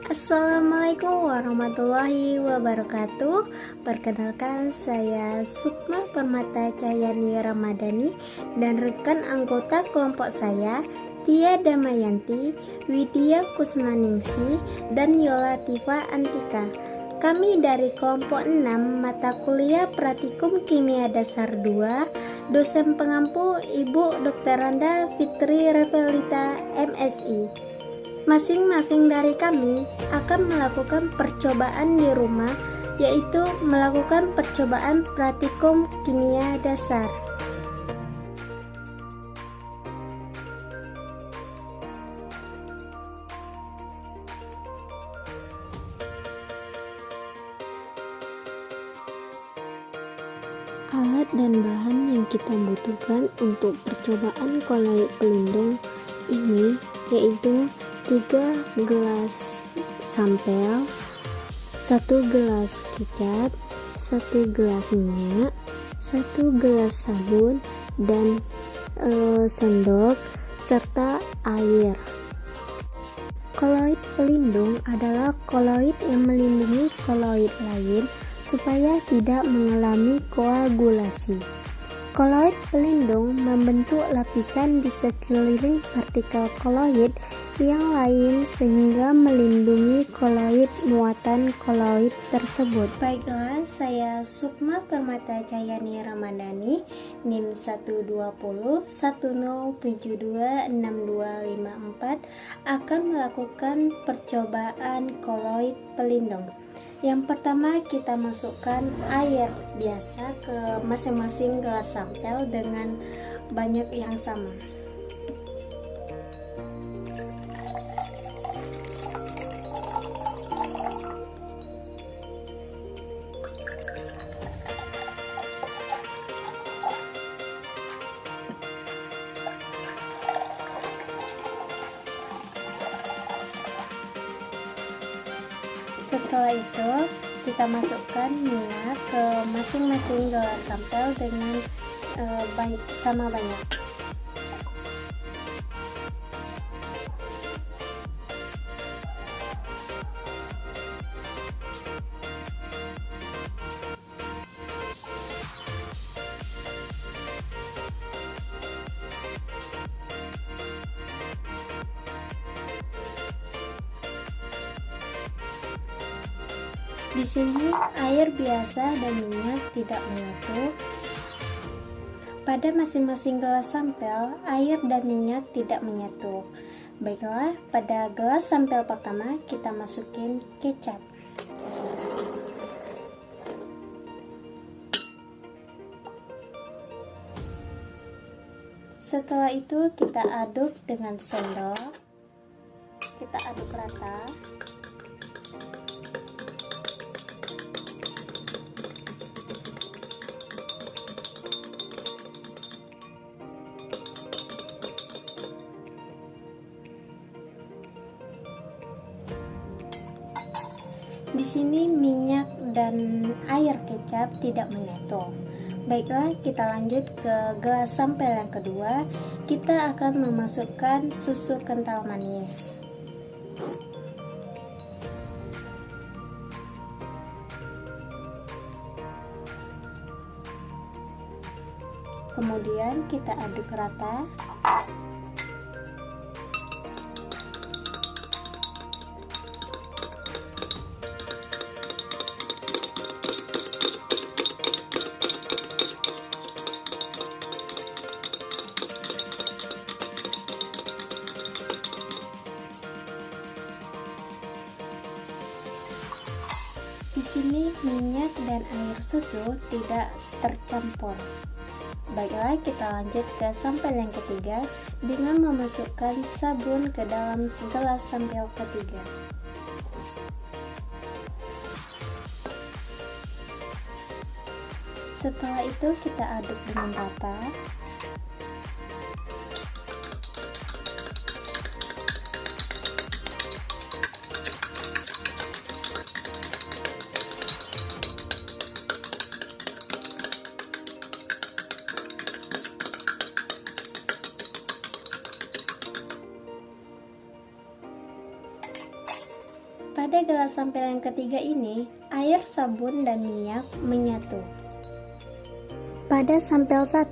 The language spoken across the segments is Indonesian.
Assalamualaikum warahmatullahi wabarakatuh. Perkenalkan, saya Sukma Permata Cahyani Ramadhani dan rekan anggota kelompok saya Tia Damayanti, Widya Kusmaningsi, dan Yola Tifa Antika. Kami dari kelompok 6 mata kuliah Praktikum Kimia Dasar 2, dosen pengampu Ibu Dr. Randa Fitri Revelita MSI. Masing-masing dari kami akan melakukan percobaan di rumah, yaitu melakukan percobaan praktikum kimia dasar. Alat dan bahan yang kita butuhkan untuk percobaan koloid pelindung ini yaitu 3 gelas sampel, 1 gelas kecap, 1 gelas minyak, 1 gelas sabun, dan sendok, serta air. Koloid pelindung adalah koloid yang melindungi koloid lain supaya tidak mengalami koagulasi. Koloid pelindung membentuk lapisan di sekeliling partikel koloid yang lain sehingga melindungi koloid muatan koloid tersebut. Baiklah, saya Sukma Permata Cahyani Ramadhani, NIM 12010726254 akan melakukan percobaan koloid pelindung. Yang pertama, kita masukkan air biasa ke masing-masing gelas sampel dengan banyak yang sama. Setelah itu, kita masukkan minyak ke masing-masing gelas sampel dengan sama banyak. Di sini air biasa dan minyak tidak menyatu. Pada masing-masing gelas sampel, air dan minyak tidak menyatu. Baiklah, pada gelas sampel pertama kita masukin kecap. Setelah itu kita aduk dengan sendok. Kita aduk rata. Di sini minyak dan air kecap tidak menyatu. Baiklah, kita lanjut ke gelas sampel yang kedua. Kita akan memasukkan susu kental manis. Kemudian kita aduk rata. Di sini minyak dan air susu tidak tercampur. Baiklah, kita lanjut ke sampel yang ketiga dengan memasukkan sabun ke dalam gelas sampel ketiga. Setelah itu kita aduk dengan rata. Pada gelas sampel yang ketiga ini, air, sabun, dan minyak menyatu. Pada sampel 1,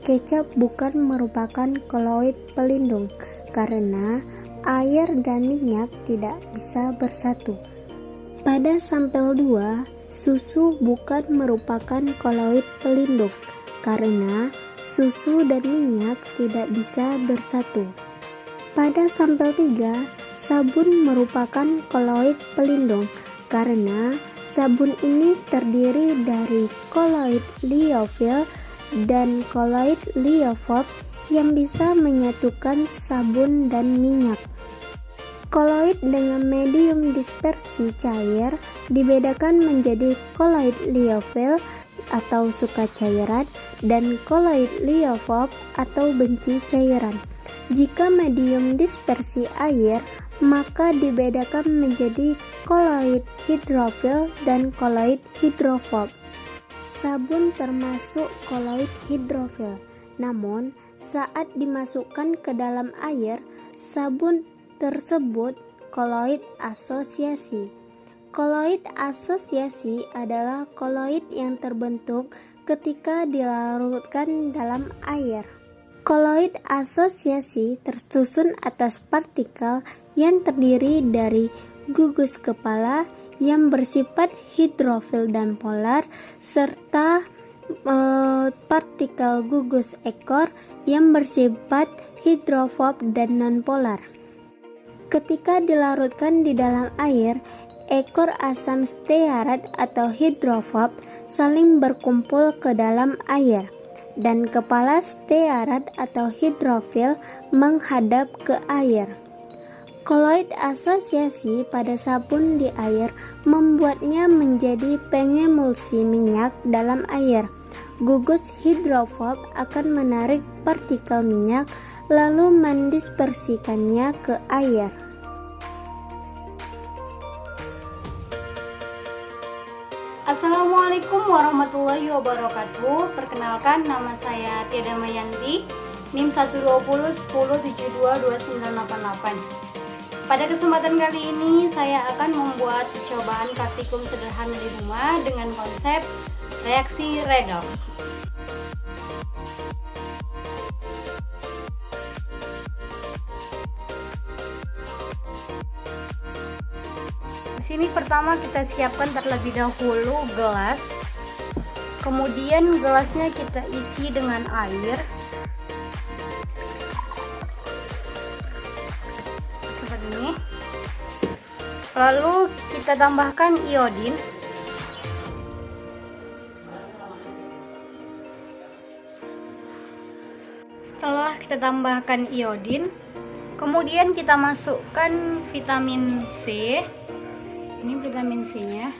kecap bukan merupakan koloid pelindung karena air dan minyak tidak bisa bersatu. Pada sampel 2, susu bukan merupakan koloid pelindung karena susu dan minyak tidak bisa bersatu. Pada sampel 3, sabun merupakan koloid pelindung karena sabun ini terdiri dari koloid liofil dan koloid liofob yang bisa menyatukan sabun dan minyak. Koloid dengan medium dispersi cair dibedakan menjadi koloid liofil atau suka cairan dan koloid liofob atau benci cairan. Jika medium dispersi air, maka dibedakan menjadi koloid hidrofil dan koloid hidrofob. Sabun termasuk koloid hidrofil, namun saat dimasukkan ke dalam air, sabun tersebut koloid asosiasi. Koloid asosiasi adalah koloid yang terbentuk ketika dilarutkan dalam air. Koloid asosiasi tersusun atas partikel yang terdiri dari gugus kepala yang bersifat hidrofil dan polar serta partikel gugus ekor yang bersifat hidrofob dan nonpolar. Ketika dilarutkan di dalam air, ekor asam stearat atau hidrofob saling berkumpul ke dalam air dan kepala stearat atau hidrofil menghadap ke air. Koloid asosiasi pada sabun di air membuatnya menjadi pengemulsi minyak dalam air. Gugus hidrofob akan menarik partikel minyak lalu mendispersikannya ke air. Assalamualaikum warahmatullahi wabarakatuh. Perkenalkan, nama saya Tia Damayanti, NIM 12010722988. Pada kesempatan kali ini saya akan membuat percobaan praktikum sederhana di rumah dengan konsep reaksi redoks. Di sini pertama kita siapkan terlebih dahulu gelas. Kemudian gelasnya kita isi dengan air. Seperti ini. Lalu kita tambahkan iodin. Setelah kita tambahkan iodin, kemudian kita masukkan vitamin C. Ini vitamin C-nya.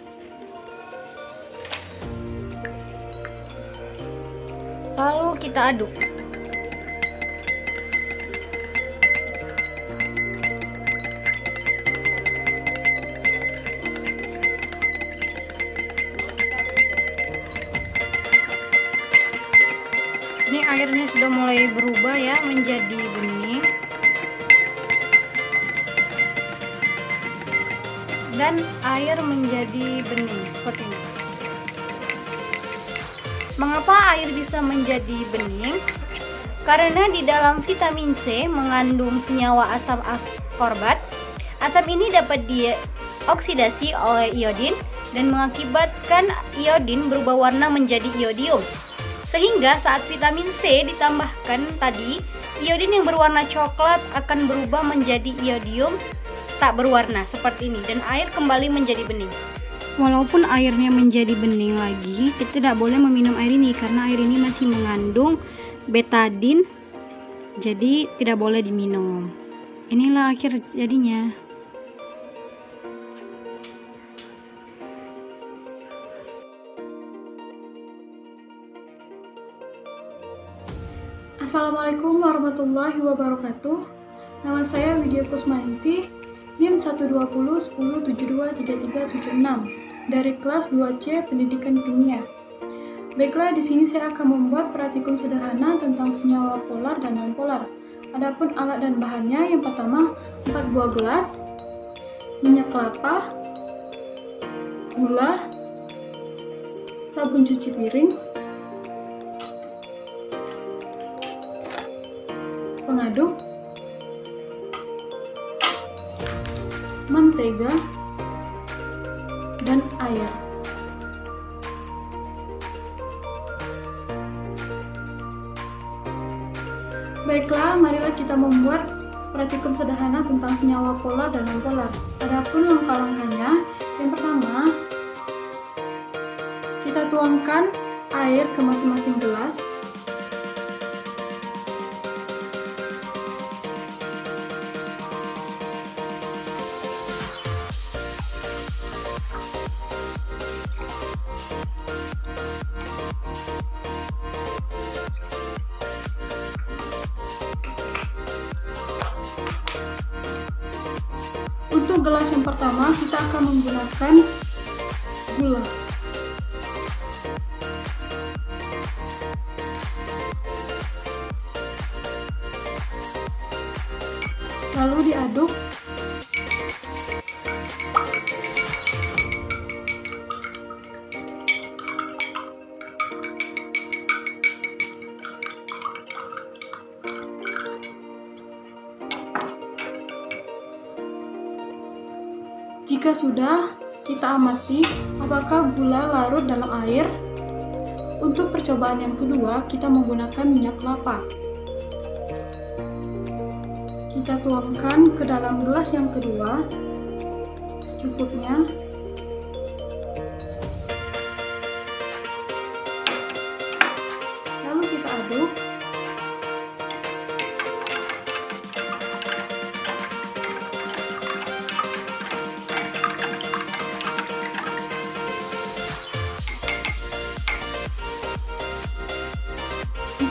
Lalu kita aduk. Ini airnya sudah mulai berubah ya menjadi bening. Dan air menjadi bening seperti ini. Mengapa air bisa menjadi bening? Karena di dalam vitamin C mengandung senyawa asam askorbat. Asam ini dapat dioksidasi oleh iodin dan mengakibatkan iodin berubah warna menjadi iodium. Sehingga saat vitamin C ditambahkan tadi, iodin yang berwarna coklat akan berubah menjadi iodium tak berwarna seperti ini dan air kembali menjadi bening. Walaupun airnya menjadi bening lagi, kita tidak boleh meminum air ini karena air ini masih mengandung betadin, jadi tidak boleh diminum. Inilah akhir jadinya. Assalamualaikum warahmatullahi wabarakatuh. Nama saya Widya Kusmaningsih, NIM 12010723376 dari kelas 2C Pendidikan Kimia. Baiklah, di sini saya akan membuat praktikum sederhana tentang senyawa polar dan non-polar. Adapun alat dan bahannya, yang pertama 4 buah gelas, minyak kelapa, gula, sabun cuci piring, pengaduk, mentega, dan air. Baiklah, marilah kita membuat praktikum sederhana tentang senyawa polar dan non-polar. Adapun langkah-langkahnya, yang pertama, kita tuangkan air ke masing-masing gelas. Untuk gelas yang pertama, kita akan menggunakan gula. Lalu diaduk. Jika sudah, kita amati apakah gula larut dalam air. Untuk percobaan yang kedua, kita menggunakan minyak kelapa. Kita tuangkan ke dalam gelas yang kedua secukupnya. Lalu kita aduk.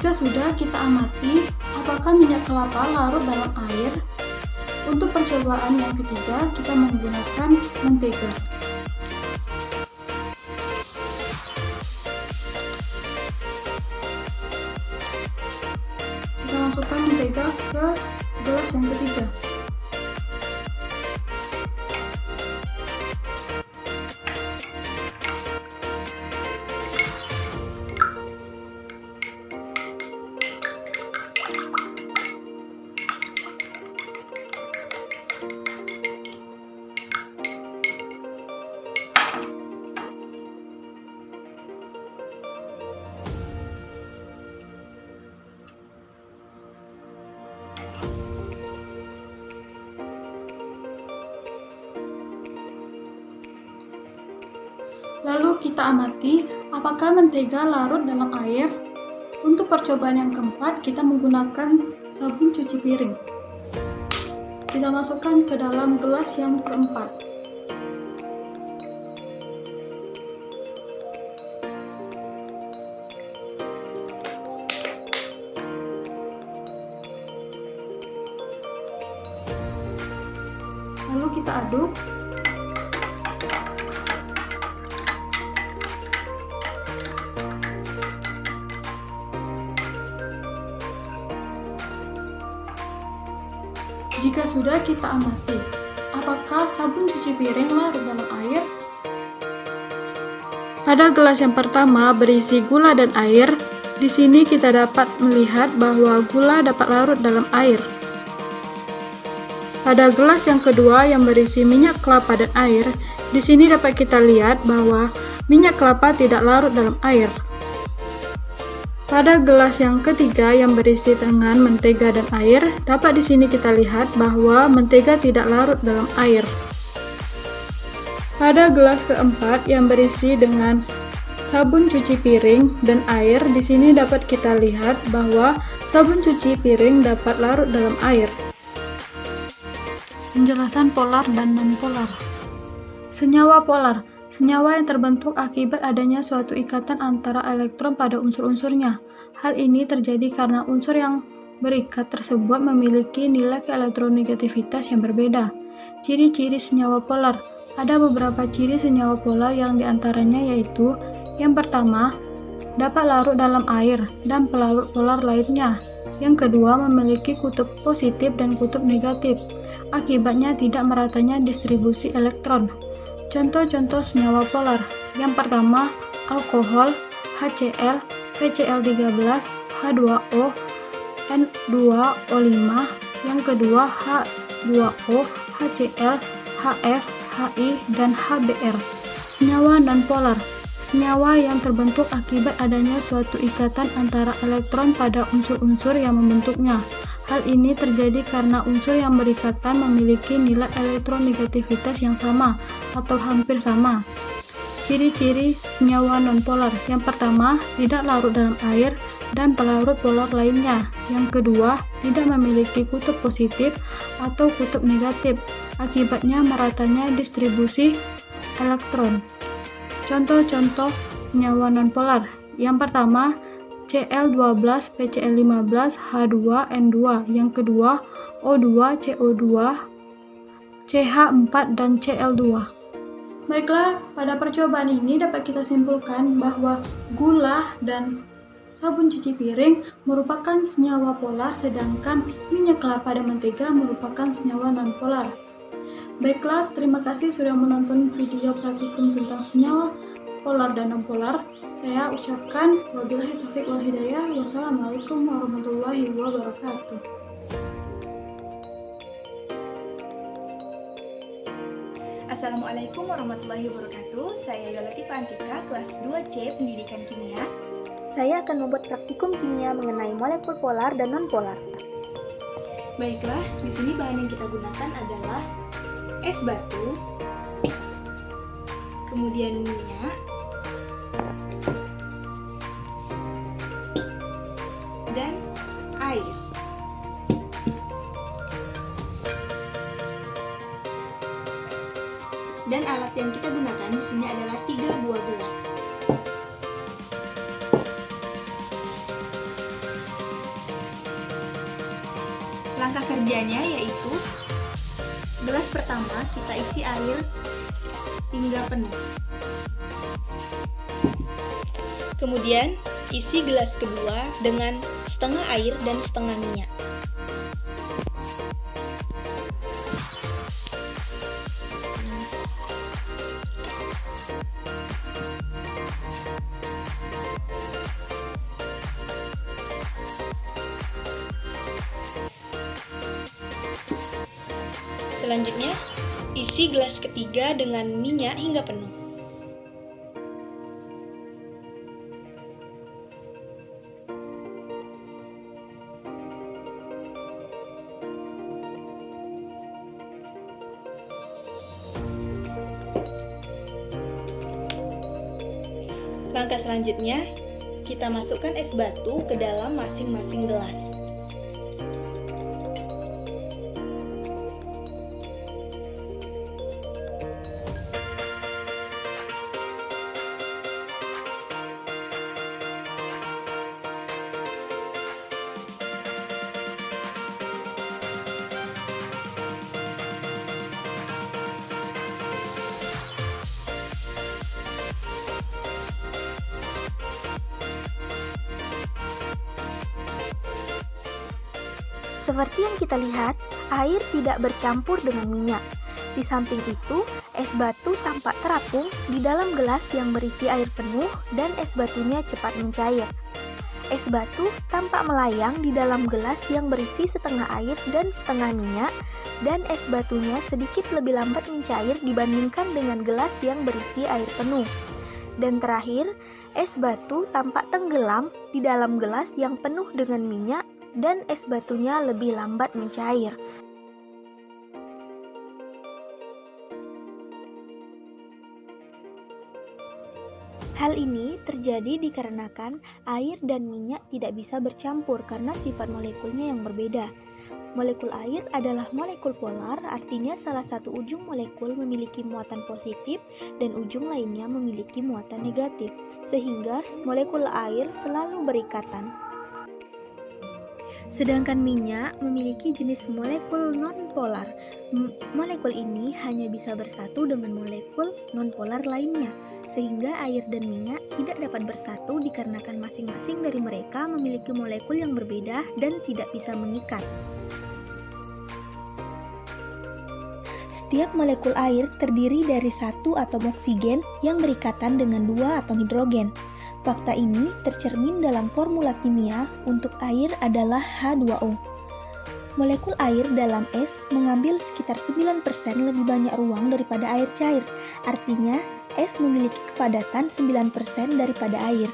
Jika sudah, kita amati apakah minyak kelapa larut dalam air. Untuk percobaan yang ketiga, kita menggunakan mentega. Kita masukkan mentega ke gelas yang ketiga. Lalu kita amati apakah mentega larut dalam air. Untuk percobaan yang keempat, kita menggunakan sabun cuci piring. Kita masukkan ke dalam gelas yang keempat. Lalu kita aduk. Jika sudah, kita amati apakah sabun cuci piring larut dalam air. Pada gelas yang pertama berisi gula dan air. Di sini kita dapat melihat bahwa gula dapat larut dalam air. Pada gelas yang kedua yang berisi minyak kelapa dan air, di sini dapat kita lihat bahwa minyak kelapa tidak larut dalam air. Pada gelas yang ketiga yang berisi dengan mentega dan air, dapat di sini kita lihat bahwa mentega tidak larut dalam air. Pada gelas keempat yang berisi dengan sabun cuci piring dan air, di sini dapat kita lihat bahwa sabun cuci piring dapat larut dalam air. Penjelasan polar dan non-polar. Senyawa polar, senyawa yang terbentuk akibat adanya suatu ikatan antara elektron pada unsur-unsurnya. Hal ini terjadi karena unsur yang berikat tersebut memiliki nilai keelektronegativitas yang berbeda. Ciri-ciri senyawa polar. Ada beberapa ciri senyawa polar yang diantaranya yaitu: yang pertama, dapat larut dalam air dan pelarut polar lainnya. Yang kedua, memiliki kutub positif dan kutub negatif. Akibatnya tidak meratanya distribusi elektron. Contoh-contoh senyawa polar. Yang pertama, alkohol, HCl, PCl13, H2O, N2O5. Yang kedua, H2O, HCl, HF, HI, dan HBr. Senyawa nonpolar. Senyawa yang terbentuk akibat adanya suatu ikatan antara elektron pada unsur-unsur yang membentuknya. Hal ini terjadi karena unsur yang berikatan memiliki nilai elektronegativitas yang sama atau hampir sama. Ciri-ciri senyawa nonpolar. Yang pertama, tidak larut dalam air dan pelarut polar lainnya. Yang kedua, tidak memiliki kutub positif atau kutub negatif. Akibatnya meratanya distribusi elektron. Contoh-contoh senyawa nonpolar. Yang pertama, Cl12, PCl15, H2N2. Yang kedua, O2, CO2, CH4, dan Cl2. Baiklah, pada percobaan ini dapat kita simpulkan bahwa gula dan sabun cuci piring merupakan senyawa polar, sedangkan minyak kelapa dan mentega merupakan senyawa nonpolar. Baiklah, terima kasih sudah menonton video praktikum tentang senyawa polar dan nonpolar. Saya ucapkan wabillahi taufiq wal hidayah. Wassalamualaikum warahmatullahi wabarakatuh. Assalamualaikum warahmatullahi wabarakatuh. Saya Yolati Pantika, kelas 2C Pendidikan Kimia. Saya akan membuat praktikum kimia mengenai molekul polar dan nonpolar. Baiklah, di sini bahan yang kita gunakan adalah es batu, kemudian minyak, dan air. Dan alat yang kita gunakan di sini adalah 3 buah gelas. Langkah kerjanya yaitu gelas pertama kita isi air hingga penuh. Kemudian isi gelas kedua dengan setengah air dan setengah minyak. Selanjutnya, isi gelas ketiga dengan minyak hingga penuh. Langkah selanjutnya, kita masukkan es batu ke dalam masing-masing gelas. Seperti yang kita lihat, air tidak bercampur dengan minyak. Di samping itu, es batu tampak terapung di dalam gelas yang berisi air penuh dan es batunya cepat mencair. Es batu tampak melayang di dalam gelas yang berisi setengah air dan setengah minyak, dan es batunya sedikit lebih lambat mencair dibandingkan dengan gelas yang berisi air penuh. Dan terakhir, es batu tampak tenggelam di dalam gelas yang penuh dengan minyak, dan es batunya lebih lambat mencair. Hal ini terjadi dikarenakan air dan minyak tidak bisa bercampur karena sifat molekulnya yang berbeda. Molekul air adalah molekul polar, artinya salah satu ujung molekul memiliki muatan positif dan ujung lainnya memiliki muatan negatif, sehingga molekul air selalu berikatan. Sedangkan minyak memiliki jenis molekul nonpolar. Molekul ini hanya bisa bersatu dengan molekul nonpolar lainnya, sehingga air dan minyak tidak dapat bersatu dikarenakan masing-masing dari mereka memiliki molekul yang berbeda dan tidak bisa mengikat. Setiap molekul air terdiri dari satu atom oksigen yang berikatan dengan dua atom hidrogen. Fakta ini tercermin dalam formula kimia untuk air adalah H2O. Molekul air dalam es mengambil sekitar 9% lebih banyak ruang daripada air cair. Artinya, es memiliki kepadatan 9% daripada air.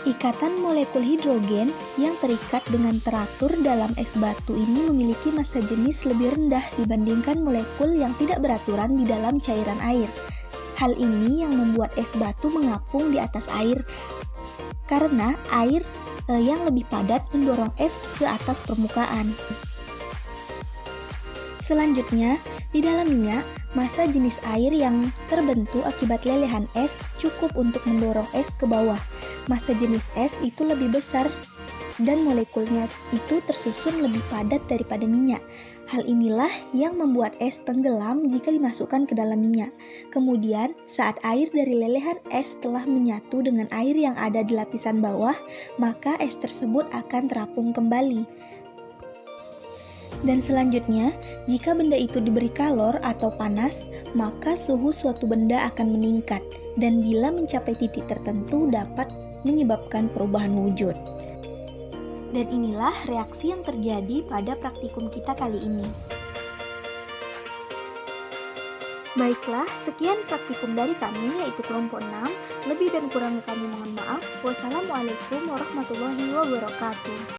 Ikatan molekul hidrogen yang terikat dengan teratur dalam es batu ini memiliki massa jenis lebih rendah dibandingkan molekul yang tidak beraturan di dalam cairan air. Hal ini yang membuat es batu mengapung di atas air karena air yang lebih padat mendorong es ke atas permukaan. Selanjutnya, di dalam minyak, massa jenis air yang terbentuk akibat lelehan es cukup untuk mendorong es ke bawah. Massa jenis es itu lebih besar dan molekulnya itu tersusun lebih padat daripada minyak. Hal inilah yang membuat es tenggelam jika dimasukkan ke dalam minyak. Kemudian, saat air dari lelehan es telah menyatu dengan air yang ada di lapisan bawah, maka es tersebut akan terapung kembali. Dan selanjutnya, jika benda itu diberi kalor atau panas, maka suhu suatu benda akan meningkat, dan bila mencapai titik tertentu dapat menyebabkan perubahan wujud. Dan inilah reaksi yang terjadi pada praktikum kita kali ini. Baiklah, sekian praktikum dari kami, yaitu kelompok 6. Lebih dan kurangnya kami mohon maaf. Wassalamualaikum warahmatullahi wabarakatuh.